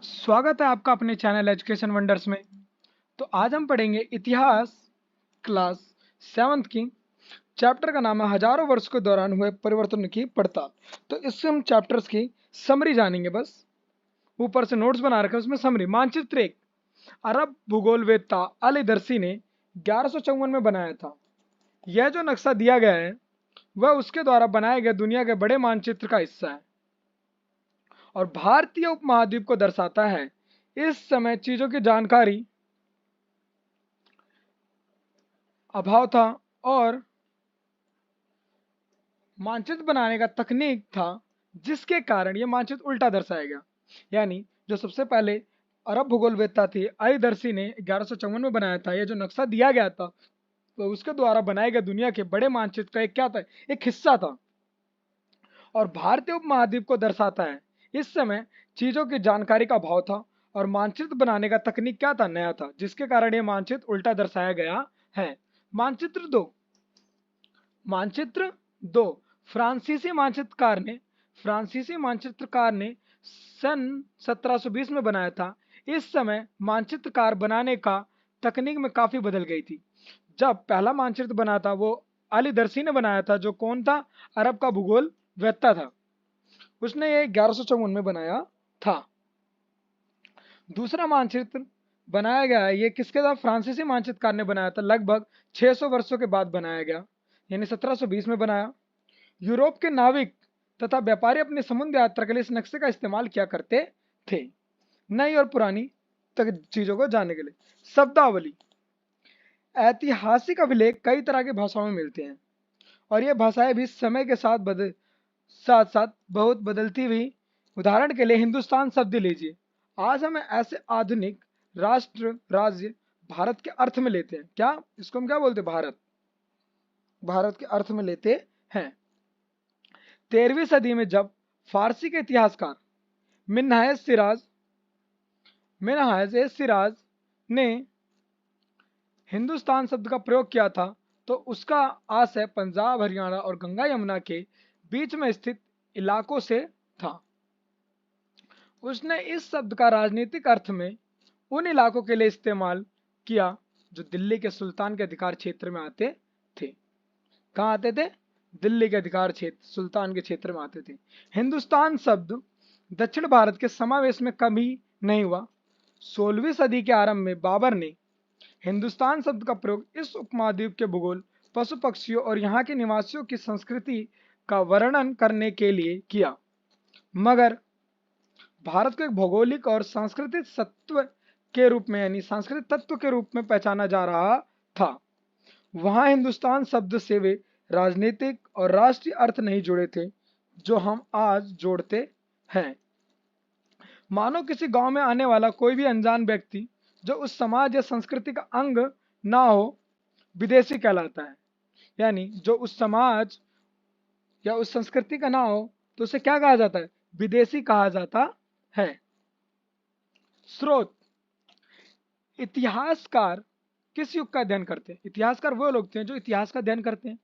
स्वागत है आपका अपने चैनल एजुकेशन वंडर्स में। तो आज हम पढ़ेंगे इतिहास क्लास 7th की चैप्टर का नाम है हजारों वर्ष के दौरान हुए परिवर्तन की पड़ताल। तो इससे हम चैप्टर्स की समरी जानेंगे। बस ऊपर से नोट्स बना रखे उसमें समरी। मानचित्र एक अरब भूगोलवेत्ता अल इदरसी ने 1154 में बनाया था। यह जो नक्शा दिया गया है वह उसके द्वारा बनाए गए दुनिया के बड़े मानचित्र का हिस्सा है और भारतीय उपमहाद्वीप को दर्शाता है। इस समय चीजों की जानकारी अभाव था और मानचित्र बनाने का तकनीक था, जिसके कारण यह मानचित्र उल्टा दर्शाया गया। यानी जो सबसे पहले अरब भूगोलवेत्ता थे अल इदरसी ने 1154 में बनाया था। यह जो नक्शा दिया गया था तो उसके द्वारा बनाए गए दुनिया के बड़े मानचित्र का एक क्या था, एक हिस्सा था और भारतीय उपमहाद्वीप को दर्शाता है। इस समय चीजों की जानकारी का अभाव था और मानचित्र बनाने का तकनीक क्या था, नया था, जिसके कारण यह मानचित्र उल्टा दर्शाया गया है। मानचित्र दो फ्रांसीसी मानचित्रकार ने सन 1720 में बनाया था। इस समय मानचित्रकार बनाने का तकनीक में काफी बदल गई थी। जब पहला मानचित्र बना था वो अल इदरसी ने बनाया था, जो कौन था, अरब का भूगोल वेत्ता था। उसने ये 1154 में बनाया था। दूसरा मानचित्र बनाया गया है, ये किसके था, फ्रांसीसी मानचित्रकार ने बनाया था। लगभग 600 वर्षों के बाद बनाया गया, यानी 1720 में बनाया। यूरोप के नाविक तथा व्यापारी अपनी समुद्र यात्रा के लिए इस नक्शे का इस्तेमाल किया करते थे, नई और पुरानी तक चीजों को जानने के लिए। शब्दावली। ऐतिहासिक अभिलेख कई तरह की भाषाओं में मिलते हैं और ये भाषाएं भी समय के साथ साथ बहुत बदलती हुई। उदाहरण के लिए हिंदुस्तान शब्द लीजिए। आज हम ऐसे आधुनिक राष्ट्र राज्य भारत के अर्थ में लेते हैं। क्या इसको हम क्या बोलते हैं, भारत के अर्थ में लेते हैं। 13वीं सदी में जब फारसी के इतिहासकार मिनहाज ए सिराज ने हिंदुस्तान शब्द का प्रयोग किया था तो उसका आशय पंजाब, हरियाणा और गंगा यमुना के बीच में स्थित इलाकों से था। उसने इस शब्द का राजनीतिक अर्थ में उन इलाकों के लिए इस्तेमाल किया जो दिल्ली के सुल्तान के अधिकार क्षेत्र में आते थे। कहाँ आते थे, दिल्ली के अधिकार क्षेत्र, सुल्तान के क्षेत्र में आते थे। हिंदुस्तान शब्द दक्षिण भारत के समावेश में कभी नहीं हुआ। 16वीं सदी के आरंभ में बाबर ने हिंदुस्तान शब्द का प्रयोग इस उपमहाद्वीप के भूगोल, पशु पक्षियों और यहाँ के निवासियों की संस्कृति का वर्णन करने के लिए किया। मगर भारत को एक भौगोलिक और सांस्कृतिक सत्व के रूप में, यानी सांस्कृतिक तत्व के रूप में पहचाना जा रहा था। वहां हिंदुस्तान शब्द से वे राजनीतिक और राष्ट्रीय अर्थ नहीं जुड़े थे जो हम आज जोड़ते हैं। मानो किसी गांव में आने वाला कोई भी अनजान व्यक्ति जो उस समाज या संस्कृति का अंग ना हो, विदेशी कहलाता है। यानी जो उस समाज या उस संस्कृति का ना हो तो उसे क्या कहा जाता है, विदेशी कहा जाता है। स्रोत। इतिहासकार किस युग का अध्ययन करते हैं? इतिहासकार वो लोग थे जो इतिहास का अध्ययन करते हैं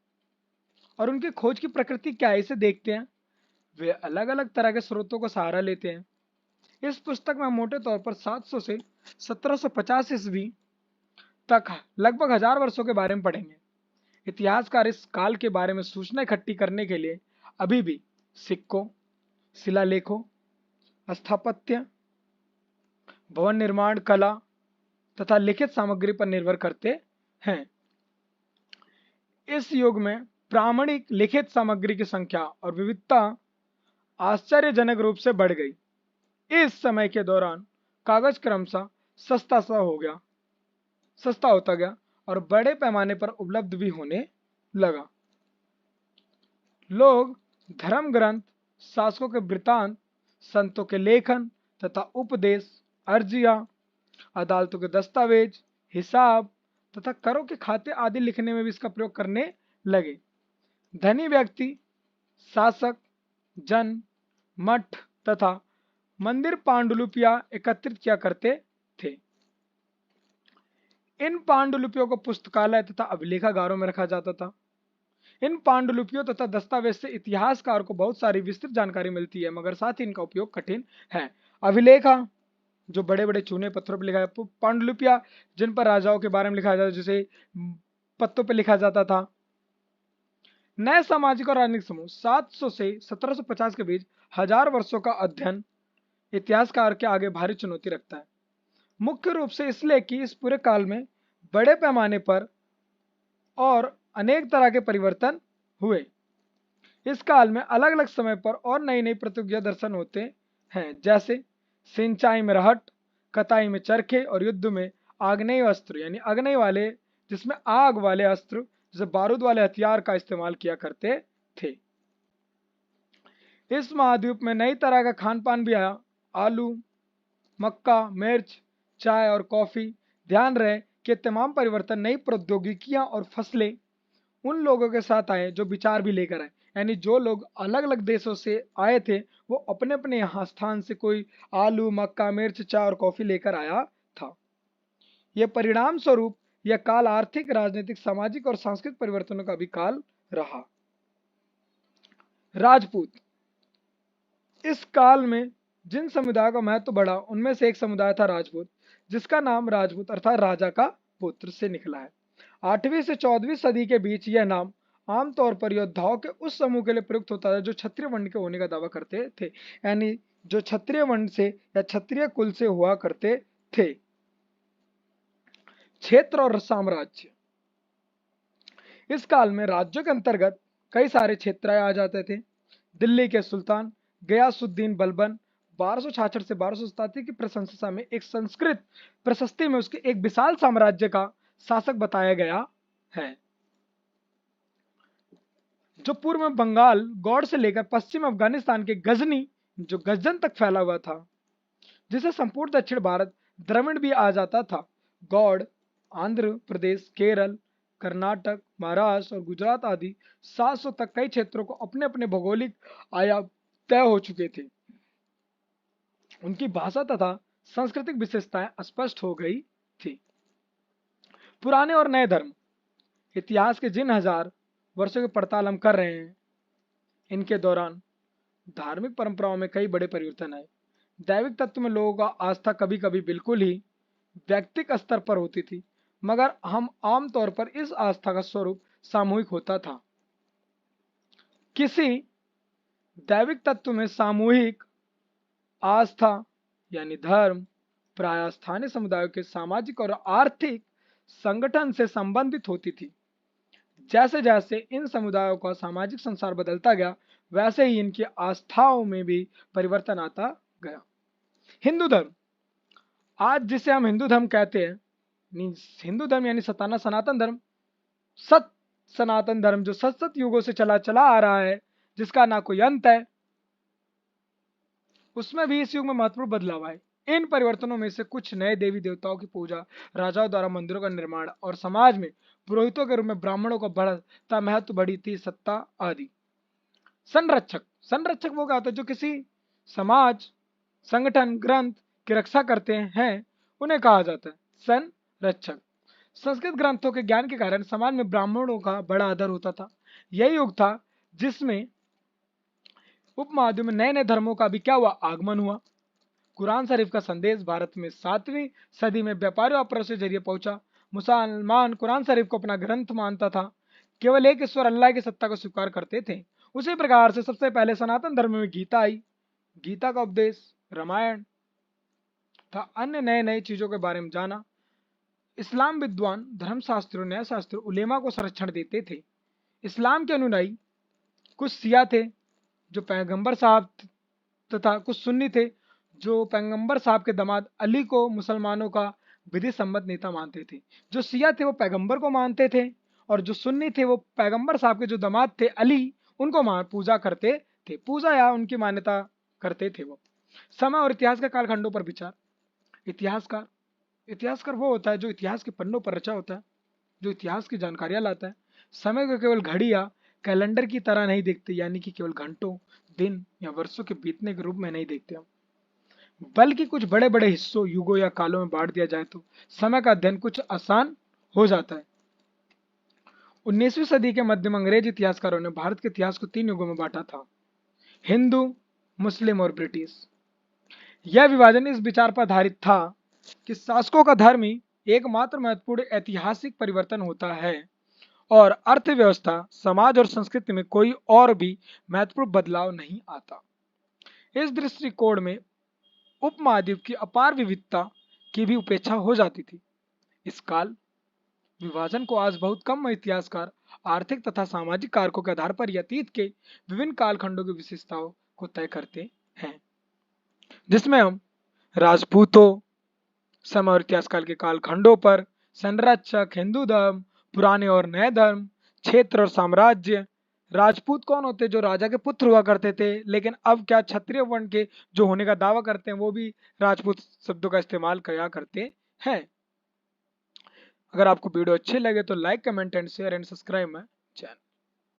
और उनकी खोज की प्रकृति क्या है इसे देखते हैं। वे अलग अलग तरह के स्रोतों को सहारा लेते हैं। इस पुस्तक में मोटे तौर पर 700 से 1750 ईस्वी तक लगभग 1000 वर्षों के बारे में पढ़ेंगे। इतिहासकार इस काल के बारे में सूचना इकट्ठी करने के लिए अभी भी सिक्कों, शिलालेखों, स्थापत्य, भवन निर्माण कला तथा लिखित सामग्री पर निर्भर करते हैं। इस युग में प्रामाणिक लिखित सामग्री की संख्या और विविधता आश्चर्यजनक रूप से बढ़ गई। इस समय के दौरान कागज क्रमशः सस्ता होता गया और बड़े पैमाने पर उपलब्ध भी होने लगा। लोग धर्म ग्रंथ, शासकों के वृत्तांत, संतों के लेखन तथा उपदेश, अर्जियां, अदालतों के दस्तावेज, हिसाब तथा करों के खाते आदि लिखने में भी इसका प्रयोग करने लगे। धनी व्यक्ति, शासक, जन, मठ तथा मंदिर पांडुलिपियां एकत्रित किया करते थे। इन पांडुलिपियों को पुस्तकालय तथा अभिलेखागारों में रखा जाता था। इन पांडुलिपियों तथा दस्तावेज से इतिहासकार को बहुत सारी विस्तृत जानकारी मिलती है, मगर साथ ही इनका उपयोग कठिन है। अभिलेखा जो बड़े बड़े चूने पत्थरों पर लिखा है, पांडुलिपियां जिन पर राजाओं के बारे में लिखा जाता, जिसे पत्तों पर लिखा जाता था। नए सामाजिक और राजनीतिक समूह 700 से 1750 के बीच 1000 वर्षों का अध्ययन इतिहासकार के आगे भारी चुनौती रखता है, मुख्य रूप से इसलिए कि इस पूरे काल में बड़े पैमाने पर और अनेक तरह के परिवर्तन हुए। इस काल में अलग अलग समय पर और नई नई प्रतियोगिता दर्शन होते हैं, जैसे सिंचाई में रहट, कताई में चरखे और युद्ध में आग्नेय अस्त्र यानी अग्नि वाले, जिसमें आग वाले अस्त्र जैसे बारूद वाले हथियार का इस्तेमाल किया करते थे। इस महाद्वीप में नई तरह का खान पान भी आया, आलू, मक्का, मिर्च, चाय और कॉफी। ध्यान रहे कि तमाम परिवर्तन नई प्रौद्योगिकियां और फसलें उन लोगों के साथ आए जो विचार भी लेकर आए, यानी जो लोग अलग अलग देशों से आए थे वो अपने अपने यहाँ स्थान से कोई आलू, मक्का, मिर्च, चाय और कॉफी लेकर आया था। यह परिणाम स्वरूप यह काल आर्थिक, राजनीतिक, सामाजिक और सांस्कृतिक परिवर्तनों का भी काल रहा। राजपूत। इस काल में जिन समुदायों का महत्व बढ़ा उनमें से एक समुदाय था राजपूत, जिसका नाम राजपूत अर्थात राजा का पुत्र से निकला है। 8वीं से 14वीं सदी के बीच यह नाम आमतौर पर योद्धाओं के उस समूह के लिए प्रयुक्त होता था जो क्षत्रिय वर्ण के होने का दावा करते थे, यानी जो क्षत्रिय वर्ण से या क्षत्रिय कुल से हुआ करते थे। क्षेत्र और साम्राज्य। इस काल में राज्यों के अंतर्गत कई सारे क्षेत्र आ जाते थे। दिल्ली के सुल्तान गयासुद्दीन बलबन 1266 से 1287 की प्रशंसा में एक संस्कृत प्रशस्ति में उसके एक विशाल साम्राज्य का शासक बताया गया है, जो पूर्व में बंगाल गौड़ से लेकर पश्चिम अफगानिस्तान के गजनी जो गजन तक फैला हुआ था, जिसे संपूर्ण दक्षिण भारत द्रविड़ भी आ जाता था। गौड़ आंध्र प्रदेश, केरल, कर्नाटक, महाराष्ट्र और गुजरात आदि 700 तक कई क्षेत्रों को अपने अपने भौगोलिक आयाम तय हो चुके थे। उनकी भाषा तथा सांस्कृतिक विशेषताएं स्पष्ट हो गई थी। पुराने और नए धर्म। इतिहास के जिन 1000 वर्षों की पड़ताल हम कर रहे हैं, इनके दौरान धार्मिक परंपराओं में कई बड़े परिवर्तन आए। दैविक तत्व में लोगों का आस्था कभी कभी बिल्कुल ही व्यक्तिगत स्तर पर होती थी, मगर हम आमतौर पर इस आस्था का स्वरूप सामूहिक होता था। किसी दैविक तत्व में सामूहिक आस्था यानी धर्म प्रायः स्थानीय समुदायों के सामाजिक और आर्थिक संगठन से संबंधित होती थी। जैसे जैसे इन समुदायों का सामाजिक संसार बदलता गया, वैसे ही इनकी आस्थाओं में भी परिवर्तन आता गया। हिंदू धर्म। आज जिसे हम हिंदू धर्म कहते हैं, हिंदू धर्म यानी सनातन धर्म, सनातन धर्म जो सत युगों से चला आ रहा है, जिसका ना कोई अंत है, उसमें भी इस युग में महत्वपूर्ण बदलाव आए। इन परिवर्तनों में से कुछ नए देवी देवताओं की पूजा, राजाओं द्वारा मंदिरों का निर्माण और समाज में पुरोहितों के रूप में ब्राह्मणों का बढ़ता महत्व, बढ़ी थी सत्ता आदि। संरक्षक। संरक्षक वो क्या होता है? जो किसी समाज, संगठन, ग्रंथ की रक्षा करते हैं, उन्हें कहा जाता है संरक्षक। संस्कृत ग्रंथों के ज्ञान के कारण समाज में ब्राह्मणों का बड़ा आदर होता था। यही युग था जिसमें उपमहाद्वीप में नए नए धर्मों का भी क्या हुआ? आगमन हुआ। कुरान शरीफ का संदेश भारत में 7वीं सदी में व्यापारियों और के जरिए पहुंचा। मुसलमान कुरान शरीफ को अपना ग्रंथ मानता था, केवल एक ईश्वर अल्लाह की सत्ता को स्वीकार करते थे। उसी प्रकार से सबसे पहले सनातन धर्म में गीता आई। गीता का उपदेश, रामायण था, अन्य नए नए चीजों के बारे में जाना। इस्लाम विद्वान, धर्मशास्त्रों, न्यायशास्त्रों, उलेमा को संरक्षण देते थे। इस्लाम के अनुयायी कुछ सिया थे जो पैगंबर साहब, तथा कुछ सुन्नी थे जो पैगंबर साहब के दामाद अली को मुसलमानों का विधि सम्मत नेता मानते थे। जो सिया थे वो पैगंबर को मानते थे, और जो सुन्नी थे वो पैगंबर साहब के जो दामाद थे अली, उनको पूजा करते थे, पूजा या उनकी मान्यता करते थे। वो समय और इतिहास के कालखंडों पर विचार। इतिहासकार। इतिहासकार वो होता है जो इतिहास के पन्नों पर रचा होता है, जो इतिहास की जानकारियां लाता है। समय को केवल घड़ी या कैलेंडर की तरह नहीं देखते, यानी कि केवल घंटों, दिन या वर्षों के बीतने के रूप में नहीं देखते हम, बल्कि कुछ बड़े बड़े हिस्सों, युगों या कालों में बांट दिया जाए तो समय का अध्ययन कुछ आसान हो जाता है। 19वीं सदी के मध्य में अंग्रेज इतिहासकारों ने भारत के इतिहास को 3 युगों में बांटा था: हिंदू, मुस्लिम और ब्रिटिश। यह विभाजन इस विचार पर आधारित था कि शासकों का धर्म ही एकमात्र महत्वपूर्ण ऐतिहासिक परिवर्तन होता है और अर्थव्यवस्था, समाज और संस्कृति में कोई और भी महत्वपूर्ण बदलाव नहीं आता। इस दृष्टिकोण में उपमहाद्वीप की अपार विविधता की भी उपेक्षा हो जाती थी। इस काल विभाजन को आज बहुत कम इतिहासकार आर्थिक तथा सामाजिक कारकों के आधार पर अतीत के विभिन्न कालखंडों की विशेषताओं को तय करते हैं, जिसमें हम राजपूतों समय और इतिहास काल के कालखंडों पर, संरक्षक, हिंदू धर्म, पुराने और नए धर्म, क्षेत्र और साम्राज्य, राजपूत कौन होते जो राजा के पुत्र हुआ करते थे, लेकिन अब क्या क्षत्रिय वर्ण के जो होने का दावा करते हैं वो भी राजपूत शब्दों का इस्तेमाल किया करते हैं। अगर आपको वीडियो अच्छे लगे तो like, comment and share and subscribe my channel.